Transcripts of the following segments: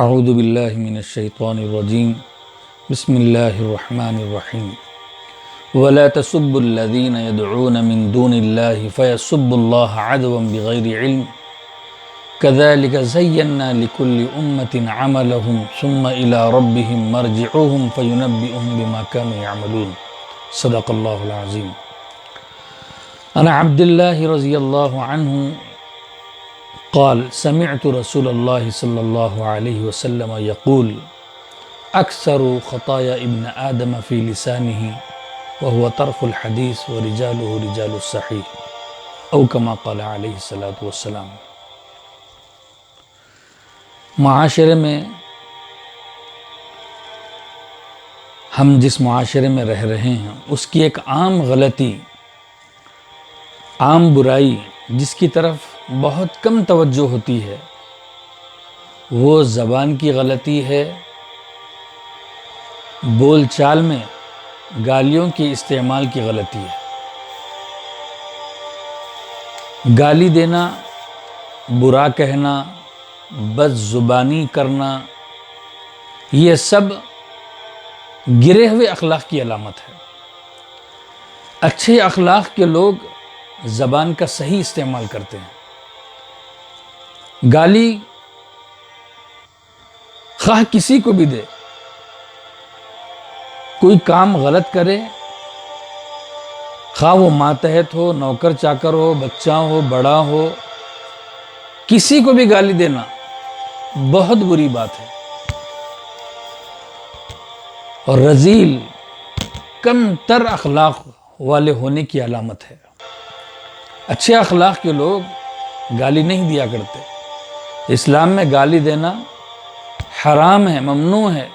اعوذ باللہ من الشیطان الرجیم بسم اللہ الرحمن الرحیم ولا تسبوا الذین يدعون من دون اللہ فیسبوا اللہ عدوا بغیر علم كذلك زینا لكل امة عملهم ثم الى ربهم مرجعوهم فینبئهم بما كانوا يعملون صدق اللہ العظیم۔ عن عبد اللہ رضی اللہ عنہ قال سمعت رسول اللہ صلی اللہ علیہ وسلم یقول اکثر خطایا ابن آدم فی لسانہ وهو طرف الحدیث ورجاله رجال الصحیح او کما قال علیہ الصلاۃ والسلام۔ معاشرے میں ہم جس معاشرے میں رہ رہے ہیں اس کی ایک عام غلطی، عام برائی جس کی طرف بہت کم توجہ ہوتی ہے وہ زبان کی غلطی ہے، بول چال میں گالیوں کی استعمال کی غلطی ہے۔ گالی دینا، برا کہنا، بد زبانی کرنا، یہ سب گرے ہوئے اخلاق کی علامت ہے۔ اچھے اخلاق کے لوگ زبان کا صحیح استعمال کرتے ہیں۔ گالی خواہ کسی کو بھی دے، کوئی کام غلط کرے، خواہ وہ ماتحت ہو، نوکر چاکر ہو، بچہ ہو، بڑا ہو، کسی کو بھی گالی دینا بہت بری بات ہے اور رذیل کم تر اخلاق والے ہونے کی علامت ہے۔ اچھے اخلاق کے لوگ گالی نہیں دیا کرتے۔ اسلام میں گالی دینا حرام ہے، ممنوع ہے۔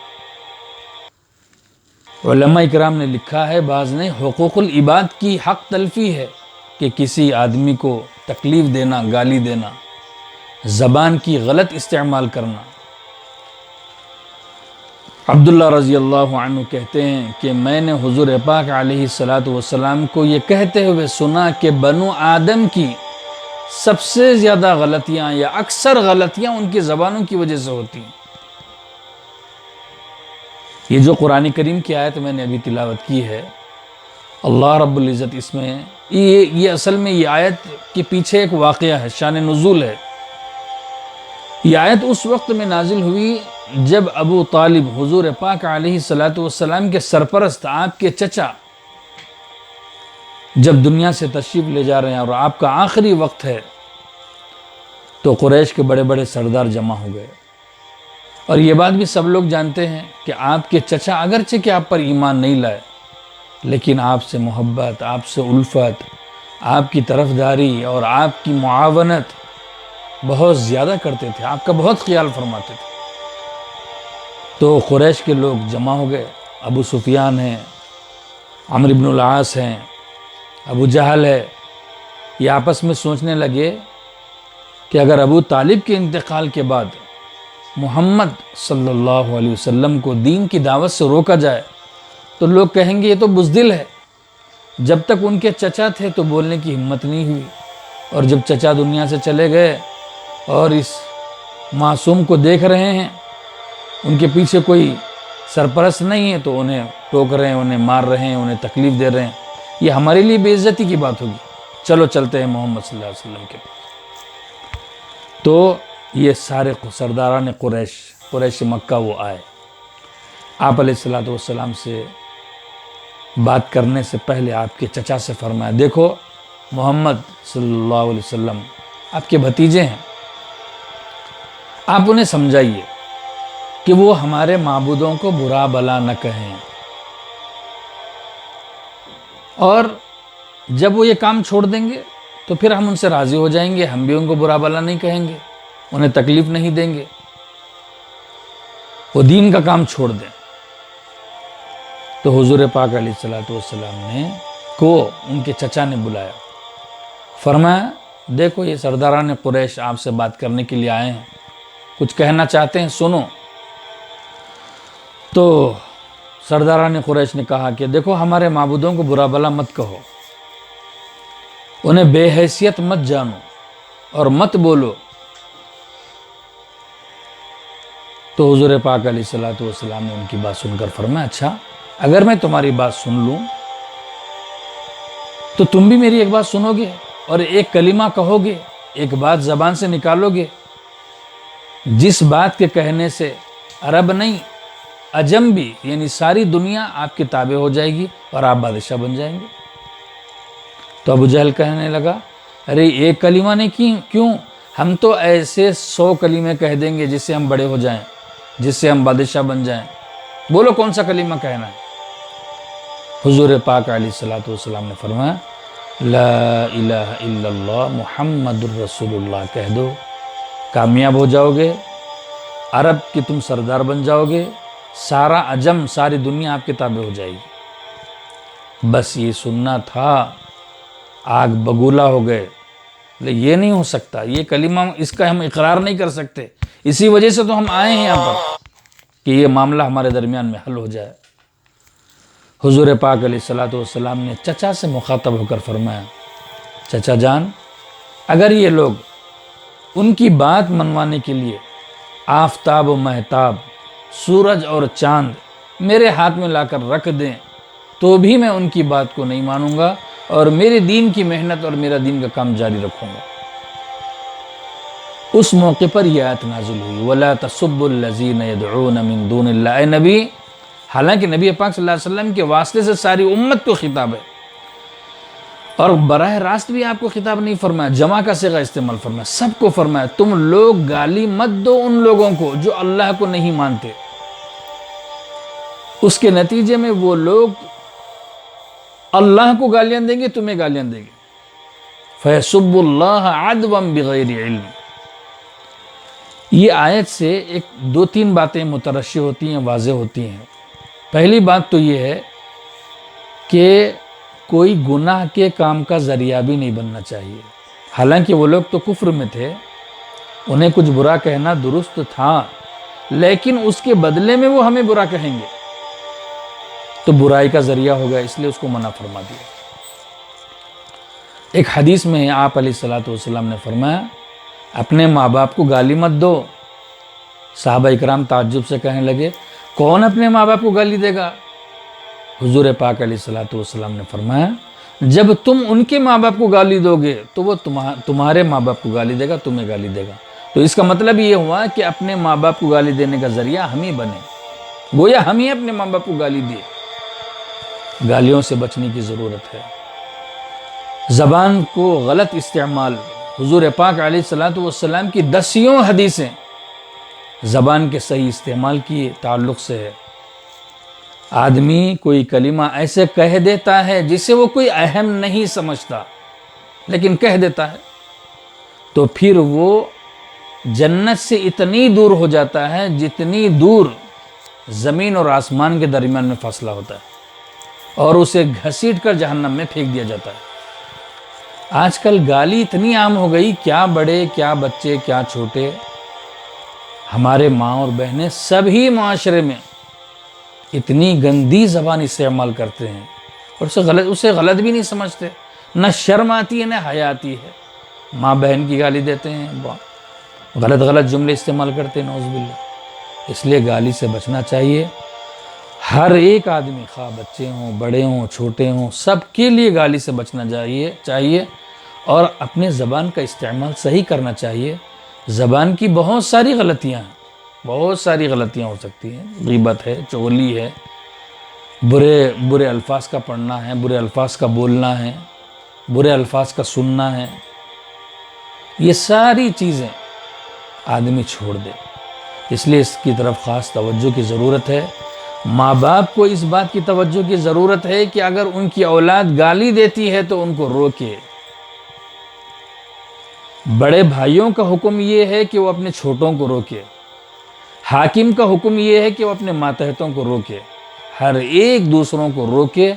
علماء اکرام نے لکھا ہے، بعض نے حقوق العباد کی حق تلفی ہے کہ کسی آدمی کو تکلیف دینا، گالی دینا، زبان کی غلط استعمال کرنا۔ عبداللہ رضی اللہ عنہ کہتے ہیں کہ میں نے حضور پاک علیہ الصلاۃ والسلام کو یہ کہتے ہوئے سنا کہ بنو آدم کی سب سے زیادہ غلطیاں یا اکثر غلطیاں ان کی زبانوں کی وجہ سے ہوتی ہیں۔ یہ جو قرآن کریم کی آیت میں نے ابھی تلاوت کی ہے، اللہ رب العزت اس میں یہ اصل میں یہ آیت کے پیچھے ایک واقعہ ہے، شان نزول ہے۔ یہ آیت اس وقت میں نازل ہوئی جب ابو طالب حضور پاک علیہ الصلاۃ والسلام کے سرپرست، آپ کے چچا، جب دنیا سے تشریف لے جا رہے ہیں اور آپ کا آخری وقت ہے تو قریش کے بڑے بڑے سردار جمع ہو گئے۔ اور یہ بات بھی سب لوگ جانتے ہیں کہ آپ کے چچا اگرچہ کہ آپ پر ایمان نہیں لائے لیکن آپ سے محبت، آپ سے الفت، آپ کی طرفداری اور آپ کی معاونت بہت زیادہ کرتے تھے، آپ کا بہت خیال فرماتے تھے۔ تو قریش کے لوگ جمع ہو گئے، ابو سفیان ہیں، عمرو بن العاص ہیں، ابو جہل ہے۔ یہ آپس میں سوچنے لگے کہ اگر ابو طالب کے انتقال کے بعد محمد صلی اللہ علیہ وسلم کو دین کی دعوت سے روکا جائے تو لوگ کہیں گے یہ تو بزدل ہے۔ جب تک ان کے چچا تھے تو بولنے کی ہمت نہیں ہوئی، اور جب چچا دنیا سے چلے گئے اور اس معصوم کو دیکھ رہے ہیں، ان کے پیچھے کوئی سرپرست نہیں ہے تو انہیں ٹوک رہے ہیں، انہیں مار رہے ہیں، انہیں تکلیف دے رہے ہیں، یہ ہمارے لیے بے عزتی کی بات ہوگی، چلو چلتے ہیں محمد صلی اللہ علیہ وسلم کے پاس۔ تو یہ سارے سرداران قریش مکہ وہ آئے، آپ علیہ الصلاۃ والسلام سے بات کرنے سے پہلے آپ کے چچا سے فرمایا، دیکھو محمد صلی اللہ علیہ وسلم آپ کے بھتیجے ہیں، آپ انہیں سمجھائیے کہ وہ ہمارے معبودوں کو برا بلا نہ کہیں، اور جب وہ یہ کام چھوڑ دیں گے تو پھر ہم ان سے راضی ہو جائیں گے، ہم بھی ان کو برا بلا نہیں کہیں گے، انہیں تکلیف نہیں دیں گے، وہ دین کا کام چھوڑ دیں۔ تو حضور پاک علیہ الصلاۃ والسلام کو ان کے چچا نے بلایا، فرمایا دیکھو یہ سرداران قریش آپ سے بات کرنے کے لیے آئے ہیں، کچھ کہنا چاہتے ہیں، سنو۔ تو سرداران قریش نے کہا کہ دیکھو ہمارے معبودوں کو برا بلا مت کہو، انہیں بے حیثیت مت جانو اور مت بولو، تو حضور پاک علیہ الصلوۃ والسلام نے ان کی بات سن کر فرمایا اچھا اگر میں تمہاری بات سن لوں تو تم بھی میری ایک بات سنو گے اور ایک کلمہ کہو گے، ایک بات زبان سے نکالو گے جس بات کے کہنے سے عرب نہیں عجم بھی یعنی ساری دنیا آپ کے تابع ہو جائے گی اور آپ بادشاہ بن جائیں گے۔ تو ابو جہل کہنے لگا ارے ایک کلمہ نہیں کیوں، ہم تو ایسے 100 کلمے کہہ دیں گے جس سے ہم بڑے ہو جائیں، جس سے ہم بادشاہ بن جائیں، بولو کون سا کلمہ کہنا ہے۔ حضور پاک علیہ الصلوۃ والسلام نے فرمایا لا الہ الا اللہ محمد الرسول اللہ کہہ دو، کامیاب ہو جاؤ گے، عرب کی تم سردار بن جاؤ گے، سارا عجم ساری دنیا آپ کے تابع ہو جائے گی۔ بس یہ سننا تھا، آگ بگولا ہو گئے، یہ نہیں ہو سکتا، یہ کلمہ اس کا ہم اقرار نہیں کر سکتے، اسی وجہ سے تو ہم آئے ہیں یہاں پر کہ یہ معاملہ ہمارے درمیان میں حل ہو جائے۔ حضور پاک علیہ الصلوۃ والسلام نے چچا سے مخاطب ہو کر فرمایا چچا جان اگر یہ لوگ ان کی بات منوانے کے لیے آفتاب و مہتاب، سورج اور چاند میرے ہاتھ میں لا کر رکھ دیں تو بھی میں ان کی بات کو نہیں مانوں گا اور میرے دین کی محنت اور میرا دین کا کام جاری رکھوں گا۔ اس موقع پر یہ آیت نازل ہوئی وَلَا تَسُبُّوا الَّذِينَ يَدْعُونَ مِن دُونِ اللَّهِ۔ اے نبی، حالانکہ نبی پاک صلی اللہ علیہ وسلم کے واسطے سے ساری امت کو خطاب ہے اور براہ راست بھی آپ کو خطاب نہیں فرمایا، جمع کا صیغہ استعمال فرمایا، سب کو فرمایا تم لوگ گالی مت دو ان لوگوں کو جو اللہ کو نہیں مانتے۔ اس کے نتیجے میں وہ لوگ اللہ کو گالیاں دیں گے، تمہیں گالیاں دیں گے۔ فَيَسُبُّ اللَّهَ عَدْوًا بِغَيْرِ عِلْمٍ۔ یہ آیت سے ایک 2-3 باتیں مترشح ہوتی ہیں، واضح ہوتی ہیں۔ پہلی بات تو یہ ہے کہ کوئی گناہ کے کام کا ذریعہ بھی نہیں بننا چاہیے۔ حالانکہ وہ لوگ تو کفر میں تھے، انہیں کچھ برا کہنا درست تھا، لیکن اس کے بدلے میں وہ ہمیں برا کہیں گے تو برائی کا ذریعہ ہوگا، اس لیے اس کو منع فرما دیا۔ ایک حدیث میں آپ علیہ الصلوۃ والسلام نے فرمایا اپنے ماں باپ کو گالی مت دو۔ صحابہ اکرام تعجب سے کہنے لگے کون اپنے ماں باپ کو گالی دے گا؟ حضور پاک علیہ الصلوۃ والسلام نے فرمایا جب تم ان کے ماں باپ کو گالی دو گے تو وہ تمہارے ماں باپ کو گالی دے گا، تمہیں گالی دے گا۔ تو اس کا مطلب یہ ہوا کہ اپنے ماں باپ کو گالی دینے کا ذریعہ ہم ہی بنے، گویا ہم ہی اپنے ماں باپ کو گالی دیے۔ گالیوں سے بچنے کی ضرورت ہے۔ زبان کو غلط استعمال، حضور پاک علیہ الصلوۃ والسلام کی 10 حدیثیں زبان کے صحیح استعمال کی تعلق سے ہے۔ آدمی کوئی کلمہ ایسے کہہ دیتا ہے جسے وہ کوئی اہم نہیں سمجھتا لیکن کہہ دیتا ہے تو پھر وہ جنت سے اتنی دور ہو جاتا ہے جتنی دور زمین اور آسمان کے درمیان میں فاصلہ ہوتا ہے اور اسے گھسیٹ کر جہنم میں پھینک دیا جاتا ہے۔ آج کل گالی اتنی عام ہو گئی، کیا بڑے کیا بچے کیا چھوٹے، ہمارے ماں اور بہنیں سبھی معاشرے میں اتنی گندی زبان استعمال کرتے ہیں اور اسے غلط بھی نہیں سمجھتے، نہ شرم آتی ہے نہ حیا آتی ہے۔ ماں بہن کی گالی دیتے ہیں، غلط جملے استعمال کرتے ہیں، نعوذ باللہ۔ اس لیے گالی سے بچنا چاہیے۔ ہر ایک آدمی، خواہ بچے ہوں بڑے ہوں چھوٹے ہوں، سب کے لیے گالی سے بچنا چاہیے اور اپنے زبان کا استعمال صحیح کرنا چاہیے۔ زبان کی بہت ساری غلطیاں ہیں، بہت ساری غلطیاں ہو سکتی ہیں، غیبت ہے، چغلی ہے، برے الفاظ کا پڑھنا ہے، برے الفاظ کا بولنا ہے، برے الفاظ کا سننا ہے، یہ ساری چیزیں آدمی چھوڑ دے۔ اس لیے اس کی طرف خاص توجہ کی ضرورت ہے۔ ماں باپ کو اس بات کی توجہ کی ضرورت ہے کہ اگر ان کی اولاد گالی دیتی ہے تو ان کو روکے۔ بڑے بھائیوں کا حکم یہ ہے کہ وہ اپنے چھوٹوں کو روکے، حاکم کا حکم یہ ہے کہ وہ اپنے ماتحتوں کو روکے، ہر ایک دوسروں کو روکے۔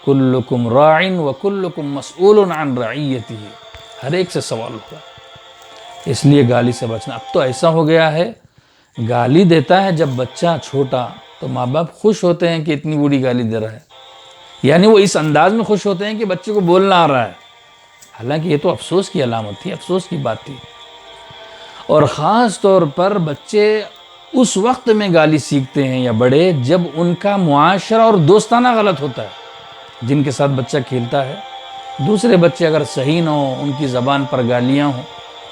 کلکم راع وکلکم مسئول عن رعیتہ، ہر ایک سے سوال ہوگا۔ اس لیے گالی سے بچنا۔ اب تو ایسا ہو گیا ہے، گالی دیتا ہے جب بچہ چھوٹا تو ماں باپ خوش ہوتے ہیں کہ اتنی بڑی گالی دے رہا ہے، یعنی وہ اس انداز میں خوش ہوتے ہیں کہ بچے کو بولنا آ رہا ہے، حالانکہ یہ تو افسوس کی علامت تھی، افسوس کی بات تھی۔ اور خاص طور پر بچے اس وقت میں گالی سیکھتے ہیں یا بڑے جب ان کا معاشرہ اور دوستانہ غلط ہوتا ہے. جن کے ساتھ بچہ کھیلتا ہے دوسرے بچے اگر صحیح نہ ہوں، ان کی زبان پر گالیاں ہوں،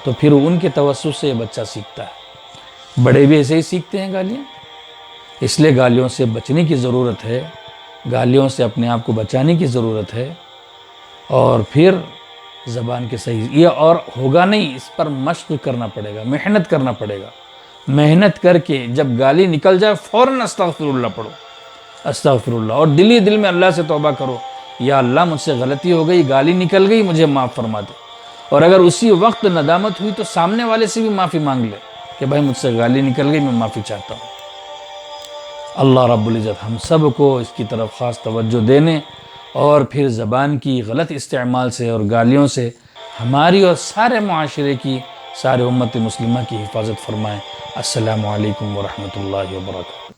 تو پھر ان کے توسط سے یہ بچہ سیکھتا ہے. بڑے بھی ایسے ہی سیکھتے ہیں گالیاں. اس لیے گالیوں سے بچنے کی ضرورت ہے، گالیوں سے اپنے آپ کو بچانے کی ضرورت ہے. اور پھر زبان کے صحیح یہ اور ہوگا نہیں، اس پر مشق کرنا پڑے گا، محنت کرنا پڑے گا. محنت کر کے جب گالی نکل جائے فوراً استغفر اللہ پڑھو، استغفر اللہ، اور دل ہی دل میں اللہ سے توبہ کرو، یا اللہ مجھ سے غلطی ہو گئی، گالی نکل گئی، مجھے معاف فرما دے. اور اگر اسی وقت ندامت ہوئی تو سامنے والے سے بھی معافی مانگ لے کہ بھائی مجھ سے گالی نکل گئی، میں معافی چاہتا ہوں. اللہ رب العزت ہم سب کو اس کی طرف خاص توجہ دینے اور پھر زبان کی غلط استعمال سے اور گالیوں سے ہماری اور سارے معاشرے کی، سارے امت مسلمہ کی حفاظت فرمائیں. السلام علیکم ورحمۃ اللہ وبرکاتہ.